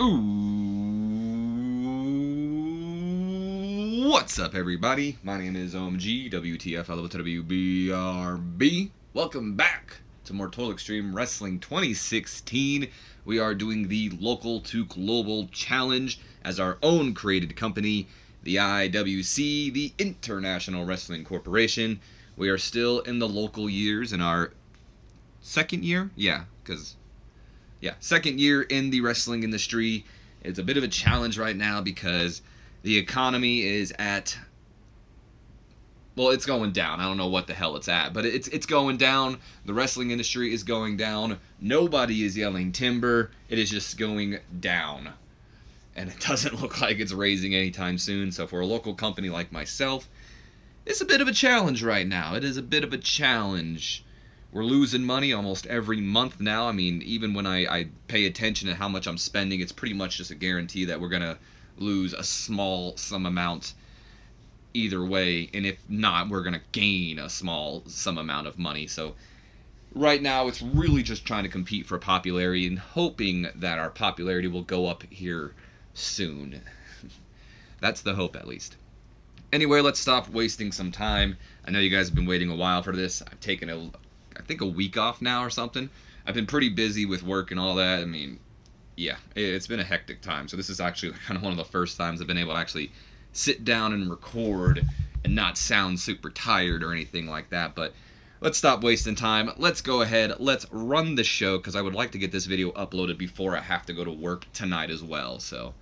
Ooh, what's up, everybody? My name is OMG, WTF, WBRB. Welcome back to more Total Extreme Wrestling 2016. We are doing the Local to Global Challenge as our own created company, the IWC, the International Wrestling Corporation. We are still in the local years in our second year? Second year in the wrestling industry. It's a bit of a challenge right now because the economy is at, well, it's going down. I don't know what the hell it's at, but it's going down. The wrestling industry is going down. Nobody is yelling timber. It is just going down. And it doesn't look like it's raising anytime soon. So for a local company like myself, it's a bit of a challenge right now. It is a bit of a challenge. We're losing money almost every month now. I mean, even when I pay attention to how much I'm spending, it's pretty much just a guarantee that we're going to lose a small sum amount either way. And if not, we're going to gain a small sum amount of money. So right now, it's really just trying to compete for popularity and hoping that our popularity will go up here soon. That's the hope, at least. Anyway, let's stop wasting some time. I know you guys have been waiting a while for this. I've taken I think a week off now or something. I've been pretty busy with work and all that. I mean, yeah, it's been a hectic time. So this is actually kind of one of the first times I've been able to actually sit down and record and not sound super tired or anything like that. But let's stop wasting time. Let's go ahead. Let's run the show because I would like to get this video uploaded before I have to go to work tonight as well. So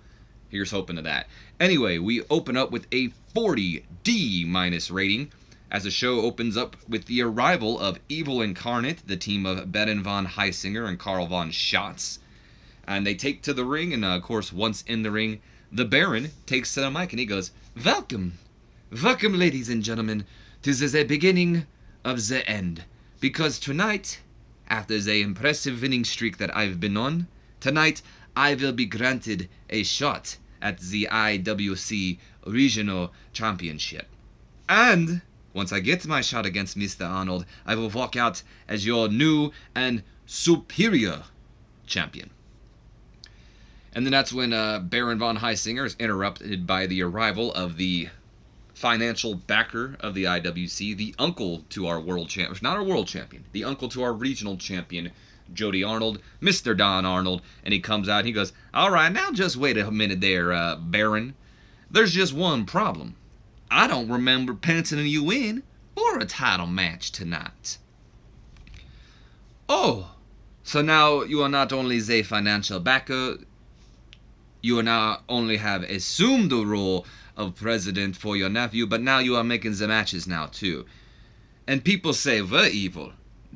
here's hoping to that. Anyway, we open up with a 40 D- rating, as the show opens up with the arrival of Evil Incarnate, the team of Baron von Heisinger and Karl von Schatz. And they take to the ring, and of course, once in the ring, the Baron takes to the mic and he goes, "Welcome, welcome, ladies and gentlemen, to the beginning of the end. Because tonight, after the impressive winning streak that I've been on, tonight I will be granted a shot at the IWC Regional Championship. And once I get my shot against Mr. Arnold, I will walk out as your new and superior champion." And then that's when Baron von Heisinger is interrupted by the arrival of the financial backer of the IWC, the uncle to our world champion, not our world champion, the uncle to our regional champion, Jody Arnold, Mr. Don Arnold, and he comes out and he goes, "All right, now just wait a minute there, Baron. There's just one problem. I don't remember penciling you in for a title match tonight." "Oh, so now you are not only the financial backer, you now only have assumed the role of president for your nephew, but now you are making the matches now too. And people say we're evil.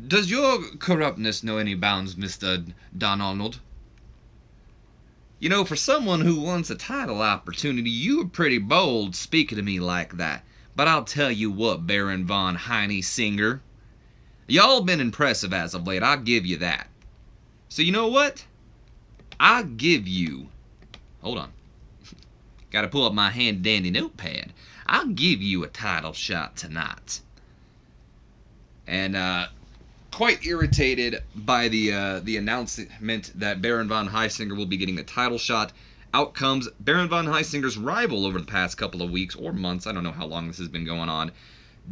Does your corruptness know any bounds, Mr. Don Arnold? You know, for someone who wants a title opportunity, you are pretty bold speaking to me like that. But I'll tell you what, Baron von Heisinger, y'all been impressive as of late, I'll give you that. So you know what? I'll give you... Hold on. Gotta pull up my handy-dandy notepad. I'll give you a title shot tonight." And, quite irritated by the announcement that Baron von Heisinger will be getting the title shot, out comes Baron von Heisinger's rival over the past couple of weeks or months. I don't know how long this has been going on.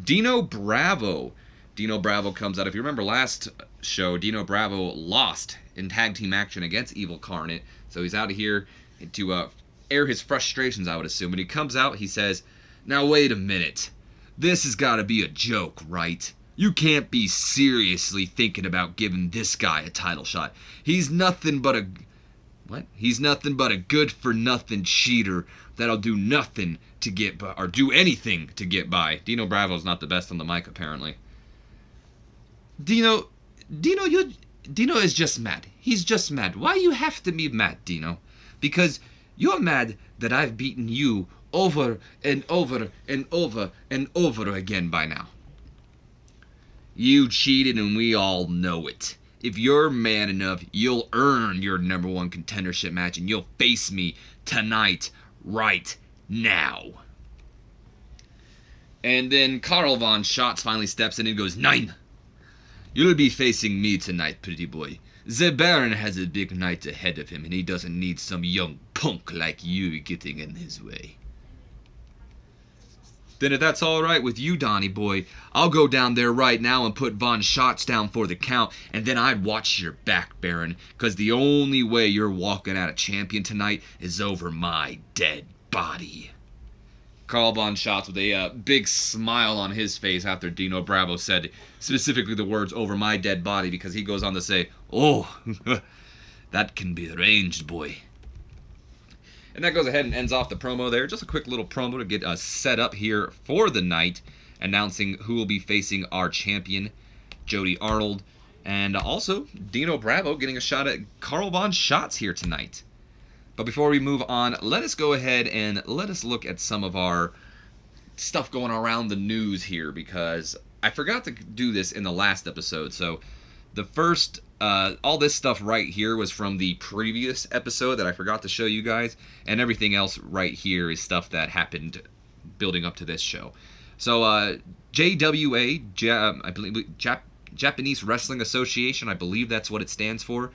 Dino Bravo. Dino Bravo comes out. If you remember last show, Dino Bravo lost in tag team action against Evil Incarnate. So he's out of here to air his frustrations, I would assume. When he comes out, he says, "Now wait a minute. This has got to be a joke, right? You can't be seriously thinking about giving this guy a title shot. He's nothing but a... What? He's nothing but a good-for-nothing cheater that'll do nothing to get by, or do anything to get by." Dino Bravo's not the best on the mic, apparently. Dino is just mad. He's just mad. Why you have to be mad, Dino? Because you're mad that I've beaten you over and over and over and over again by now. You cheated and we all know it. If you're man enough, you'll earn your number one contendership match and you'll face me tonight, right now. And then Karl von Schatz finally steps in and goes, "Nine! You'll be facing me tonight, pretty boy. The Baron has a big night ahead of him, and he doesn't need some young punk like you getting in his way. Then if that's alright with you, Donny boy, I'll go down there right now and put Von Schatz down for the count, and then I'd watch your back, Baron, because the only way you're walking out a champion tonight is over my dead body. Carl Von Schatz with a big smile on his face after Dino Bravo said specifically the words over my dead body, because he goes on to say, oh, that can be arranged, boy. And that goes ahead and ends off the promo there. Just a quick little promo to get us set up here for the night, announcing who will be facing our champion, Jody Arnold. And also, Dino Bravo getting a shot at Carl Von Schatz here tonight. But before we move on, let us go ahead and let us look at some of our stuff going around the news here, because I forgot to do this in the last episode. So the first, all this stuff right here was from the previous episode that I forgot to show you guys, and everything else right here is stuff that happened building up to this show. So JWA, I believe Japanese Wrestling Association, I believe that's what it stands for.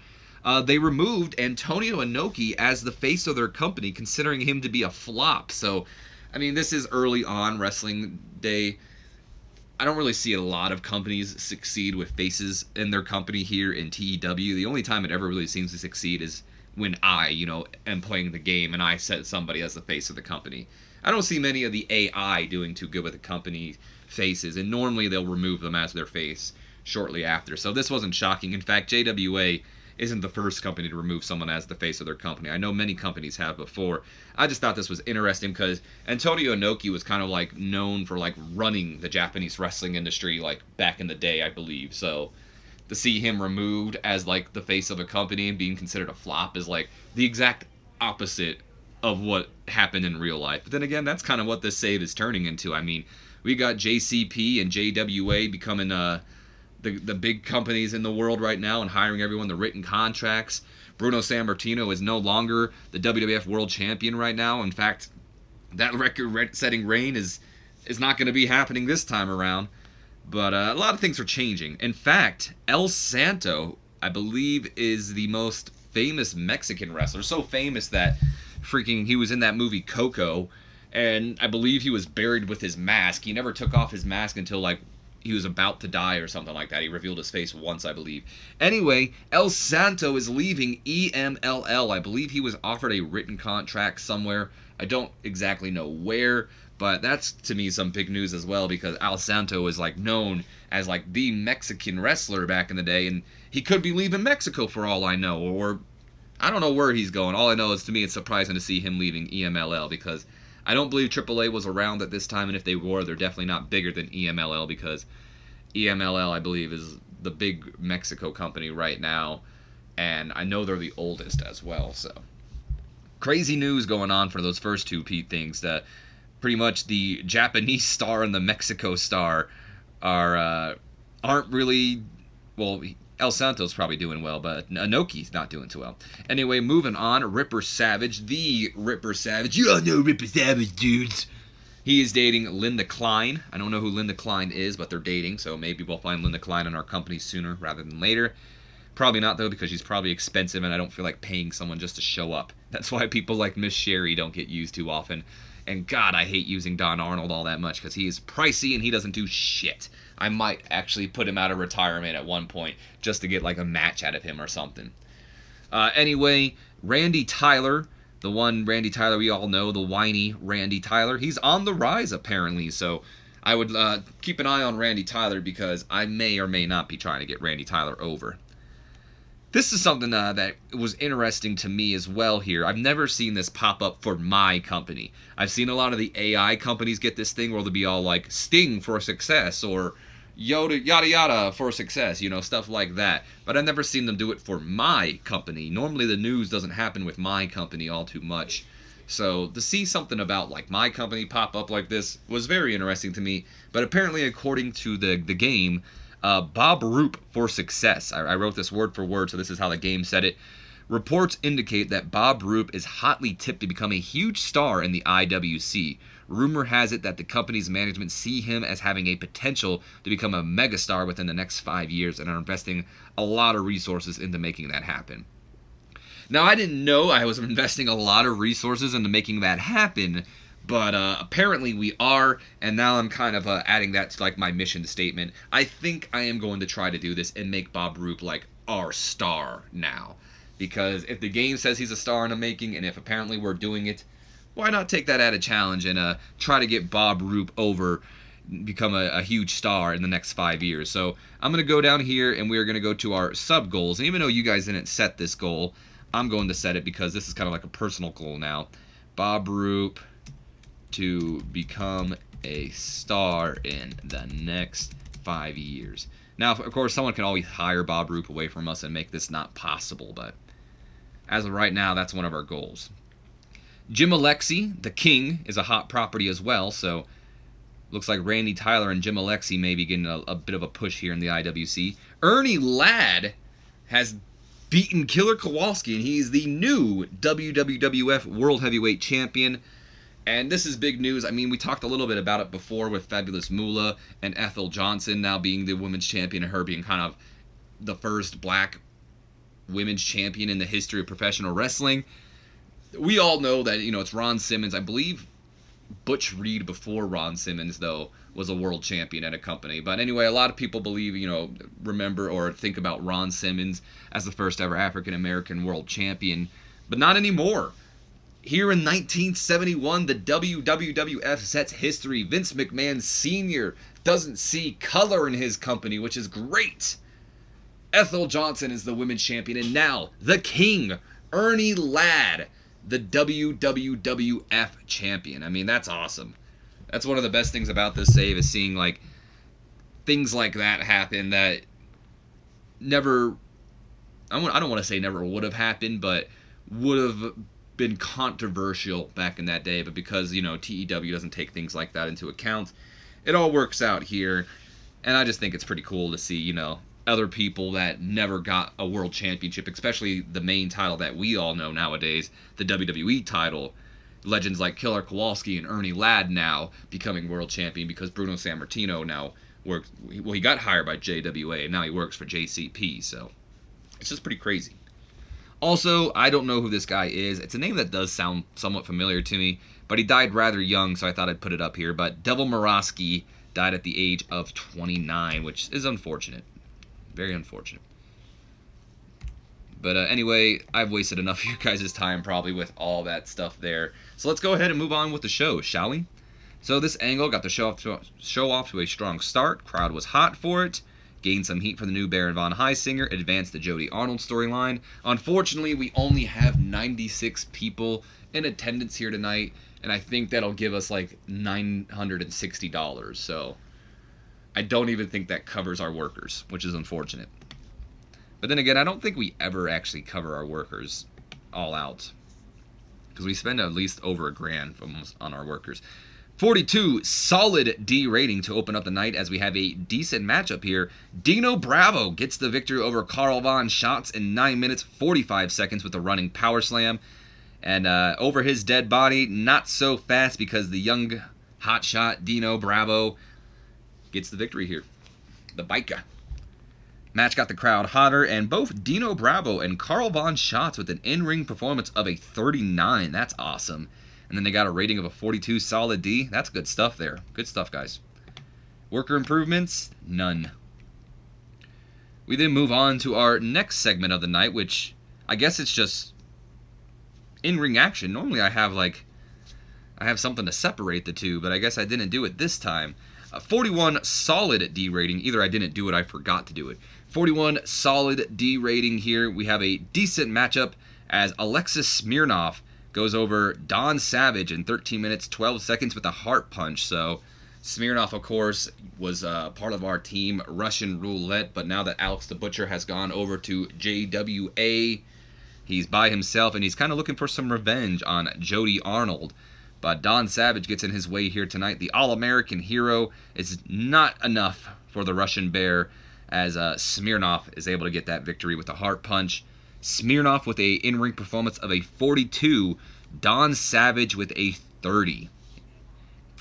They removed Antonio Inoki as the face of their company, considering him to be a flop. So, I mean, this is early on Wrestling Day. I don't really see a lot of companies succeed with faces in their company here in TEW. The only time it ever really seems to succeed is when I, am playing the game and I set somebody as the face of the company. I don't see many of the AI doing too good with the company faces, and normally they'll remove them as their face shortly after. So this wasn't shocking. In fact, JWA isn't the first company to remove someone as the face of their company. I know many companies have before. I just thought this was interesting because Antonio Inoki was kind of like known for like running the Japanese wrestling industry like back in the day, I believe. So to see him removed as like the face of a company and being considered a flop is like the exact opposite of what happened in real life. But then again, that's kind of what this save is turning into. I mean, we got JCP and JWA becoming the big companies in the world right now and hiring everyone the written contracts. Bruno Sammartino is no longer the WWF World Champion right now. In fact, that record-setting reign is not going to be happening this time around. But a lot of things are changing. In fact, El Santo, I believe, is the most famous Mexican wrestler. So famous that freaking he was in that movie Coco, and I believe he was buried with his mask. He never took off his mask until like he was about to die or something like that. He revealed his face once, I believe. Anyway, El Santo is leaving EMLL. I believe he was offered a written contract somewhere. I don't exactly know where, but that's to me some big news as well, because El Santo is like known as like the Mexican wrestler back in the day, and he could be leaving Mexico for all I know, or I don't know where he's going. All I know is, to me, it's surprising to see him leaving EMLL, because I don't believe AAA was around at this time, and if they were, they're definitely not bigger than EMLL, because EMLL, I believe, is the big Mexico company right now, and I know they're the oldest as well. So crazy news going on for those first two things. That pretty much the Japanese star and the Mexico star aren't really, well, El Santo's probably doing well, but Inoki's not doing too well. Anyway, moving on, Ripper Savage, the Ripper Savage. You all know Ripper Savage, dudes. He is dating Linda Klein. I don't know who Linda Klein is, but they're dating, so maybe we'll find Linda Klein in our company sooner rather than later. Probably not, though, because she's probably expensive, and I don't feel like paying someone just to show up. That's why people like Miss Sherry don't get used too often. And God, I hate using Don Arnold all that much, because he is pricey and he doesn't do shit. I might actually put him out of retirement at one point just to get like a match out of him or something. Anyway, Randy Tyler, the one Randy Tyler we all know, the whiny Randy Tyler, he's on the rise apparently. So I would keep an eye on Randy Tyler, because I may or may not be trying to get Randy Tyler over. This is something that was interesting to me as well here. I've never seen this pop up for my company. I've seen a lot of the AI companies get this thing where they'll be all like, Sting for success, or yada yada for success, stuff like that. But I've never seen them do it for my company. Normally the news doesn't happen with my company all too much. So to see something about like my company pop up like this was very interesting to me. But apparently, according to the game, Bob Roop for success. I wrote this word for word, so this is how the game said it. Reports indicate that Bob Roop is hotly tipped to become a huge star in the IWC. Rumor has it that the company's management see him as having a potential to become a megastar within the next 5 years and are investing a lot of resources into making that happen. Now, I didn't know I was investing a lot of resources into making that happen, but apparently we are, and now I'm kind of adding that to like my mission statement. I think I am going to try to do this and make Bob Roop like our star now. Because if the game says he's a star in the making, and if apparently we're doing it, why not take that added challenge and try to get Bob Roop over, become a huge star in the next 5 years. So I'm going to go down here, and we're going to go to our sub goals. And even though you guys didn't set this goal, I'm going to set it because this is kind of like a personal goal now. Bob Roop to become a star in the next 5 years. Now, of course, someone can always hire Bob Roop away from us and make this not possible, but as of right now, that's one of our goals. Jim Alexi, the King, is a hot property as well, so looks like Randy Tyler and Jim Alexi may be getting a bit of a push here in the IWC. Ernie Ladd has beaten Killer Kowalski, and he's the new WWF World Heavyweight Champion. And this is big news. I mean, we talked a little bit about it before with Fabulous Moolah and Ethel Johnson now being the women's champion, and her being kind of the first black women's champion in the history of professional wrestling. We all know that, it's Ron Simmons. I believe Butch Reed before Ron Simmons, though, was a world champion at a company. But anyway, a lot of people believe, remember or think about Ron Simmons as the first ever African-American world champion. But not anymore. Here in 1971, the WWF sets history. Vince McMahon Sr. doesn't see color in his company, which is great. Ethel Johnson is the women's champion, and now the King, Ernie Ladd, the WWF champion. I mean, that's awesome. That's one of the best things about this save, is seeing like things like that happen that never, I don't want to say never would have happened, but would have been controversial back in that day. But because, TEW doesn't take things like that into account, it all works out here. And I just think it's pretty cool to see, other people that never got a world championship, especially the main title that we all know nowadays, the WWE title. Legends like Killer Kowalski and Ernie Ladd now becoming world champion because Bruno Sammartino now works. Well, he got hired by JWA, and now he works for JCP, so it's just pretty crazy. Also, I don't know who this guy is. It's a name that does sound somewhat familiar to me, but he died rather young, so I thought I'd put it up here. But Devil Morosky died at the age of 29, which is unfortunate. Very unfortunate. But anyway, I've wasted enough of your guys' time probably with all that stuff there. So let's go ahead and move on with the show, shall we? So this angle got the show off to a strong start. Crowd was hot for it. Gained some heat for the new Baron von Heisinger. Advanced the Jody Arnold storyline. Unfortunately, we only have 96 people in attendance here tonight. And I think that'll give us like $960. So I don't even think that covers our workers, which is unfortunate. But then again, I don't think we ever actually cover our workers all out, because we spend at least over $1,000 almost on our workers. 42 solid D rating to open up the night, as we have a decent matchup here. Dino Bravo gets the victory over Carl Von Schatz in 9 minutes 45 seconds with a running power slam. And over his dead body, not so fast, because the young hotshot Dino Bravo gets the victory here. The biker. Match got the crowd hotter, and both Dino Bravo and Carl Von Schatz with an in-ring performance of a 39. That's awesome. And then they got a rating of a 42 solid D. That's good stuff there. Good stuff, guys. Worker improvements? None. We then move on to our next segment of the night, which I guess it's just in-ring action. Normally I have something to separate the two, but I guess I didn't do it this time. 41 solid D rating. Either I didn't do it, I forgot to do it. 41 solid D rating here. We have a decent matchup as Alexis Smirnoff goes over Don Savage in 13 minutes 12 seconds with a heart punch. So Smirnoff, of course, was part of our team Russian Roulette, but now that Alex the Butcher has gone over to JWA, he's by himself, and he's kind of looking for some revenge on Jody Arnold. But Don Savage gets in his way here tonight. The All-American hero is not enough for the Russian Bear, as Smirnoff is able to get that victory with a heart punch. Smirnoff with a in-ring performance of a 42. Don Savage with a 30.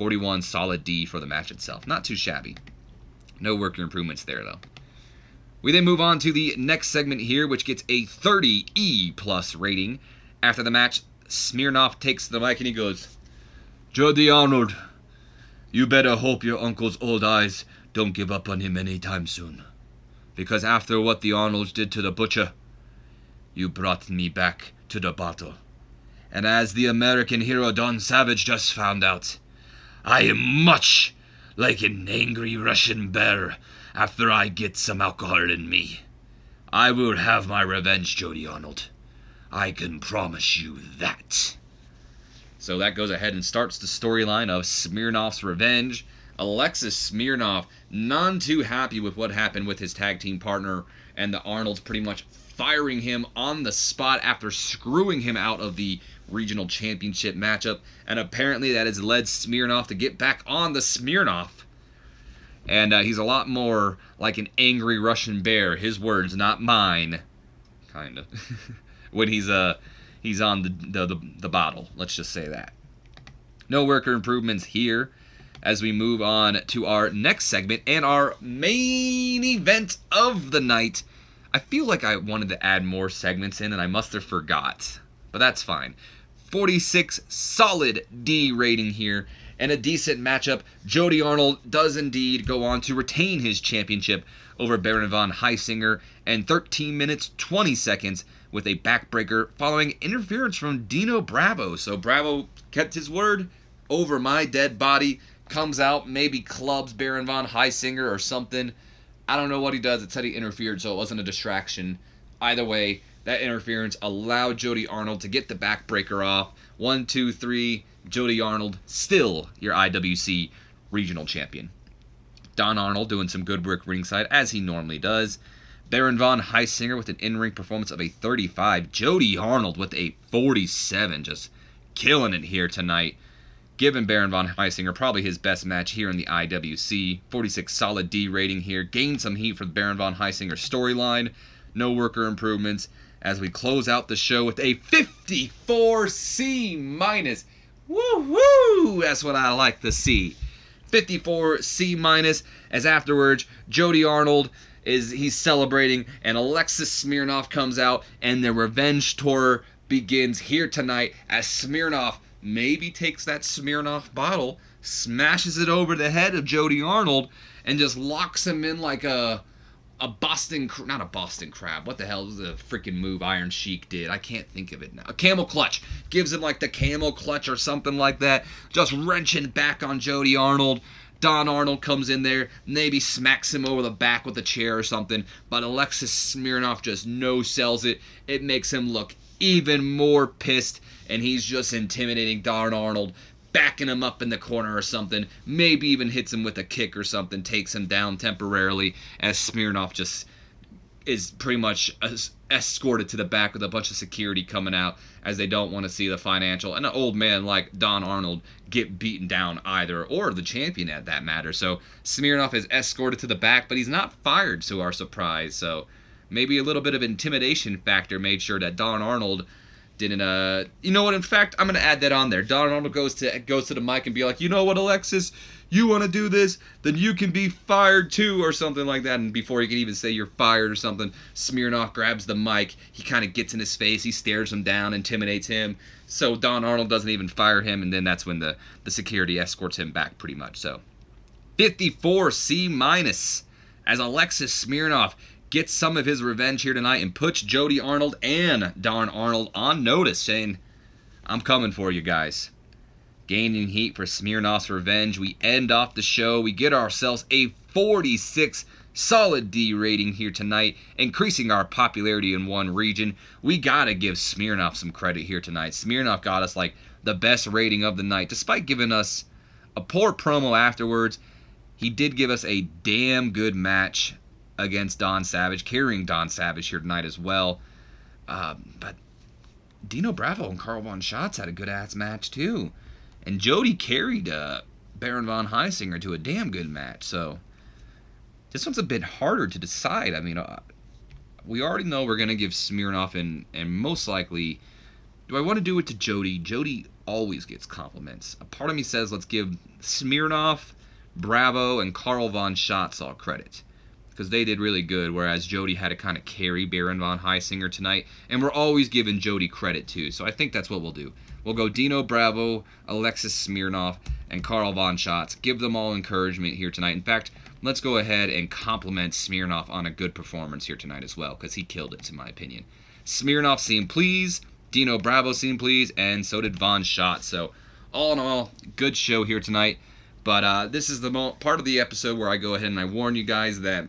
41 solid D for the match itself. Not too shabby. No worker improvements there, though. We then move on to the next segment here, which gets a 30 E+ rating. After the match, Smirnoff takes the mic and he goes, "Jody Arnold, you better hope your uncle's old eyes don't give up on him anytime soon. Because after what the Arnolds did to the butcher, you brought me back to the bottle. And as the American hero Don Savage just found out, I am much like an angry Russian bear after I get some alcohol in me. I will have my revenge, Jody Arnold. I can promise you that." So that goes ahead and starts the storyline of Smirnoff's revenge. Alexis Smirnoff, none too happy with what happened with his tag team partner, and the Arnolds pretty much firing him on the spot after screwing him out of the regional championship matchup. And apparently that has led Smirnoff to get back on the Smirnoff. And he's a lot more like an angry Russian bear. His words, not mine. Kind of. When he's on the bottle. Let's just say that. No worker improvements here as we move on to our next segment and our main event of the night. I feel like I wanted to add more segments in and I must have forgot. But that's fine. 46 solid D rating here. And a decent matchup. Jody Arnold does indeed go on to retain his championship over Baron von Heisinger in 13 minutes 20 seconds with a backbreaker following interference from Dino Bravo. So Bravo kept his word. Over my dead body. Comes out, maybe clubs Baron von Heisinger or something. I don't know what he does. It said he interfered, so it wasn't a distraction. Either way, that interference allowed Jody Arnold to get the backbreaker off. 1, 2, 3. Jody Arnold, still your IWC regional champion. Don Arnold doing some good work ringside, as he normally does. Baron von Heisinger with an in-ring performance of a 35. Jody Arnold with a 47. Just killing it here tonight. Giving Baron von Heisinger probably his best match here in the IWC. 46 solid D rating here. Gained some heat for the Baron von Heisinger storyline. No worker improvements. As we close out the show with a 54 C-. Woo-woo! That's what I like to see. 54 C-. As afterwards, Jody Arnold he's celebrating, and Alexis Smirnoff comes out, and the revenge tour begins here tonight as Smirnoff maybe takes that Smirnoff bottle, smashes it over the head of Jody Arnold, and just locks him in like not a Boston Crab. What the hell is the freaking move Iron Sheik did? I can't think of it now. A camel clutch. Gives him like the camel clutch or something like that. Just wrenching back on Jody Arnold. Don Arnold comes in there, maybe smacks him over the back with a chair or something, but Alexis Smirnoff just no-sells it. It makes him look even more pissed, and he's just intimidating Don Arnold, backing him up in the corner or something, maybe even hits him with a kick or something, takes him down temporarily, as Smirnoff just is pretty much escorted to the back with a bunch of security coming out, as they don't want to see the financial and an old man like Don Arnold get beaten down either, or the champion at that matter. So Smirnoff is escorted to the back, but he's not fired to our surprise, so maybe a little bit of intimidation factor made sure that Don Arnold didn't, you know what, in fact, I'm going to add that on there. Don Arnold goes to the mic and be like, you know what, Alexis, you want to do this, then you can be fired too, or something like that. And before he can even say you're fired or something, Smirnoff grabs the mic, he kind of gets in his face, he stares him down, intimidates him, so Don Arnold doesn't even fire him, and then that's when the security escorts him back pretty much. So 54 C- as Alexis Smirnoff gets some of his revenge here tonight and puts Jody Arnold and Don Arnold on notice, saying, I'm coming for you guys. Gaining heat for Smirnoff's revenge, we end off the show. We get ourselves a 46 solid D rating here tonight, increasing our popularity in one region. We gotta give Smirnoff some credit here tonight. Smirnoff got us like the best rating of the night, despite giving us a poor promo afterwards. He did give us a damn good match against Don Savage, carrying Don Savage here tonight as well. But Dino Bravo and Carl Von Schatz had a good-ass match too. And Jody carried Baron Von Heisinger to a damn good match. So this one's a bit harder to decide. I mean, we already know we're going to give Smirnoff and most likely, do I want to do it to Jody? Jody always gets compliments. A part of me says let's give Smirnoff, Bravo, and Carl von Schatz all credit, because they did really good, whereas Jody had to kind of carry Baron von Heisinger tonight, and we're always giving Jody credit too, so I think that's what we'll do. We'll go Dino Bravo, Alexis Smirnoff, and Carl von Schatz. Give them all encouragement here tonight. In fact, let's go ahead and compliment Smirnoff on a good performance here tonight as well, because he killed it, in my opinion. Smirnoff seemed pleased, Dino Bravo seemed pleased, and so did von Schatz. So, all in all, good show here tonight. But this is the part of the episode where I go ahead and I warn you guys that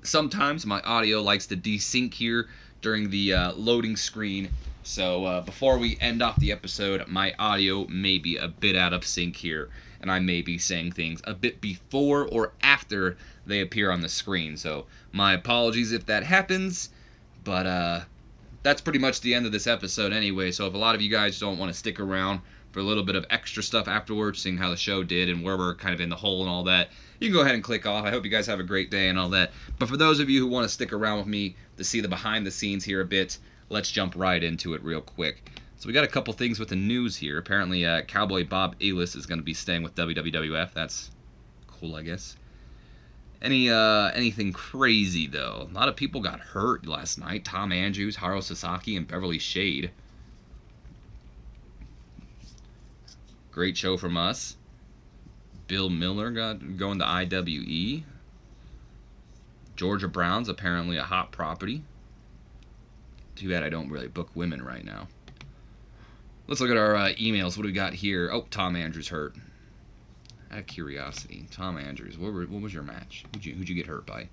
sometimes my audio likes to desync here during the loading screen. So before we end off the episode, my audio may be a bit out of sync here, and I may be saying things a bit before or after they appear on the screen. So my apologies if that happens, but that's pretty much the end of this episode anyway. So if a lot of you guys don't want to stick around for a little bit of extra stuff afterwards, seeing how the show did and where we're kind of in the hole and all that, you can go ahead and click off. I hope you guys have a great day and all that. But for those of you who want to stick around with me to see the behind the scenes here a bit, let's jump right into it real quick. So we got a couple things with the news here. Apparently, Cowboy Bob Ellis is going to be staying with WWF. That's cool, I guess. Anything crazy, though? A lot of people got hurt last night. Tom Andrews, Haruo Sasaki, and Beverly Shade. Great show from us. Bill Miller going to IWE. Georgia Brown's apparently a hot property. Too bad I don't really book women right now. Let's look at our emails. What do we got here? Oh, Tom Andrews hurt. Out of curiosity, Tom Andrews, what was your match? Who'd you get hurt by?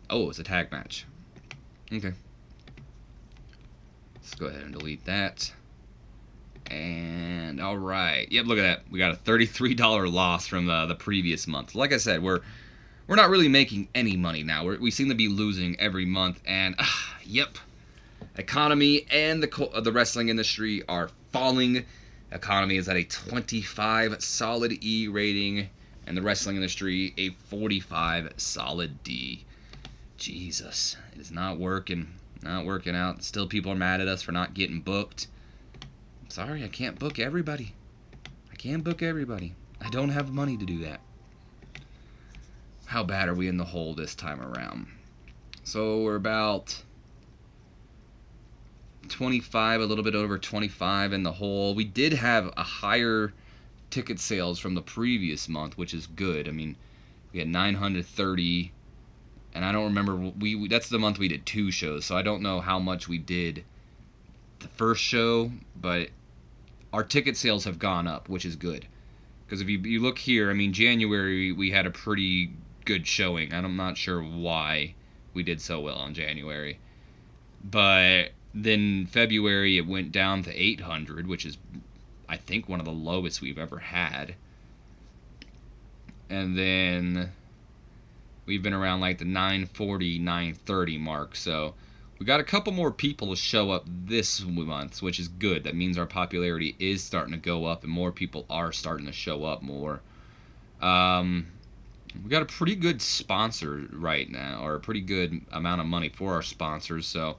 Oh, it was a tag match. Okay. Let's go ahead and delete that. And all right, yep, look at that. We got a $33 loss from the previous month. Like I said, we're not really making any money now. We seem to be losing every month, and yep, economy and the wrestling industry are falling. Economy is at a 25 solid E rating, and the wrestling industry a 45 solid D. Jesus, it is not working out. Still, people are mad at us for not getting booked. Sorry, I can't book everybody. I don't have money to do that. How bad are we in the hole this time around? So we're about 25, a little bit over 25 in the hole. We did have a higher ticket sales from the previous month, which is good. I mean, we had 930, and I don't remember, that's the month we did 2 shows, so I don't know how much we did the first show, but our ticket sales have gone up, which is good. Because if you look here, I mean, January we had a pretty good showing, and I'm not sure why we did so well in January. But then February it went down to 800, which is, I think, one of the lowest we've ever had. And then we've been around like the 940, 930 mark. So we got a couple more people to show up this month, which is good. That means our popularity is starting to go up and more people are starting to show up more. We got a pretty good sponsor right now, or a pretty good amount of money for our sponsors, so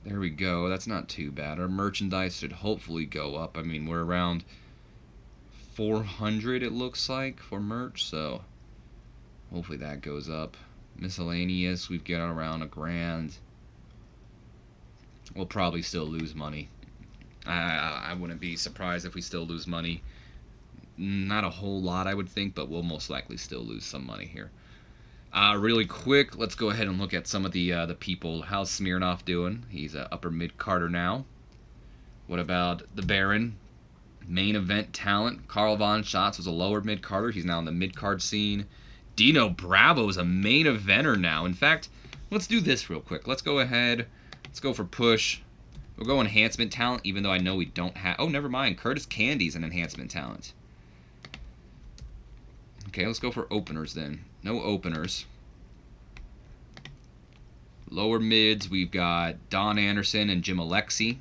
there we go. That's not too bad. Our merchandise should hopefully go up. I mean, we're around 400, it looks like, for merch, so hopefully that goes up. Miscellaneous, we've got around $1,000. We'll probably still lose money. I wouldn't be surprised if we still lose money. Not a whole lot, I would think, but we'll most likely still lose some money here. Really quick, let's go ahead and look at some of the people. How's Smirnoff doing? He's an upper mid-carder now. What about the Baron? Main event talent. Carl von Schatz was a lower mid-carder. He's now in the mid-card scene. Dino Bravo is a main eventer now. In fact, let's do this real quick. Let's go ahead. Let's go for push. We'll go enhancement talent, even though I know we don't have... Oh, never mind. Curtis Candy's an enhancement talent. Okay, let's go for openers then. No openers. Lower mids, we've got Don Anderson and Jim Alexi.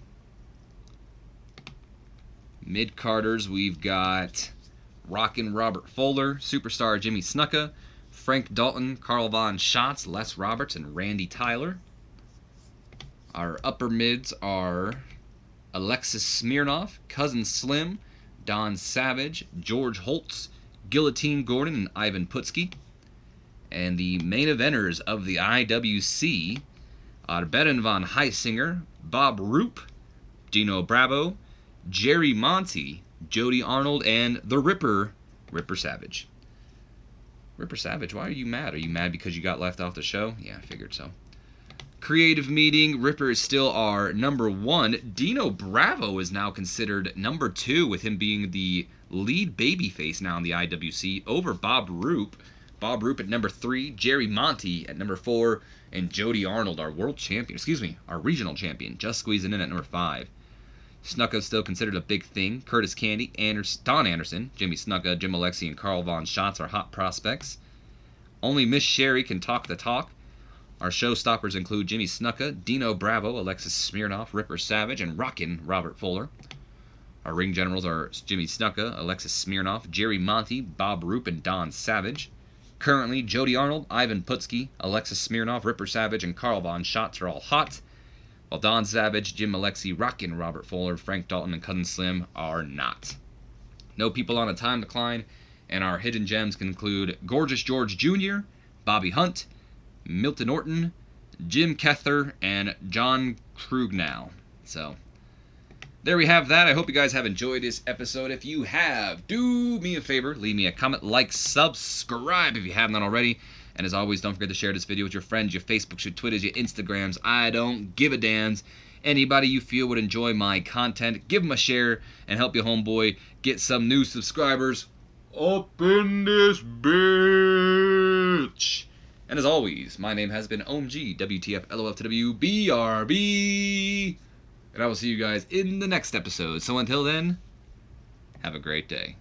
Mid-carders, we've got Rockin' Robert Fuller, Superstar Jimmy Snuka, Frank Dalton, Carl von Schatz, Les Roberts, and Randy Tyler. Our upper mids are Alexis Smirnoff, Cousin Slim, Don Savage, George Holtz, Guillotine Gordon, and Ivan Putski. And the main eventers of the IWC are Baron von Heisinger, Bob Roop, Dino Bravo, Jerry Monty, Jody Arnold, and the Ripper Savage. Ripper Savage, why are you mad? Are you mad because you got left off the show? Yeah, I figured so. Creative meeting, Ripper is still our number 1. Dino Bravo is now considered number 2, with him being the lead babyface now in the IWC over Bob Roop. Bob Roop at number 3, Jerry Monty at number 4, and Jody Arnold, our world champion, our regional champion, just squeezing in at number 5. Snuka still considered a big thing. Curtis Candy, Don Anderson, Jimmy Snuka, Jim Alexi, and Carl Von Schatz are hot prospects. Only Miss Sherry can talk the talk. Our showstoppers include Jimmy Snuka, Dino Bravo, Alexis Smirnoff, Ripper Savage, and Rockin' Robert Fuller. Our ring generals are Jimmy Snuka, Alexis Smirnoff, Jerry Monty, Bob Roop, and Don Savage. Currently, Jody Arnold, Ivan Putski, Alexis Smirnoff, Ripper Savage, and Carl Von Schatz are all hot, while Don Savage, Jim Alexi, Rockin' Robert Fuller, Frank Dalton, and Cousin Slim are not. No people on a time decline, and our hidden gems can include Gorgeous George Jr., Bobby Hunt, Milton Orton, Jim Kether, and John Krugnow. So, there we have that. I hope you guys have enjoyed this episode. If you have, do me a favor, leave me a comment, like, subscribe if you haven't done already. And as always, don't forget to share this video with your friends, your Facebooks, your Twitters, your Instagrams. I don't give a damns. Anybody you feel would enjoy my content, give them a share and help your homeboy get some new subscribers up in this bitch. And as always, my name has been OMG, WTF, LOFTW, BRB. And I will see you guys in the next episode. So until then, have a great day.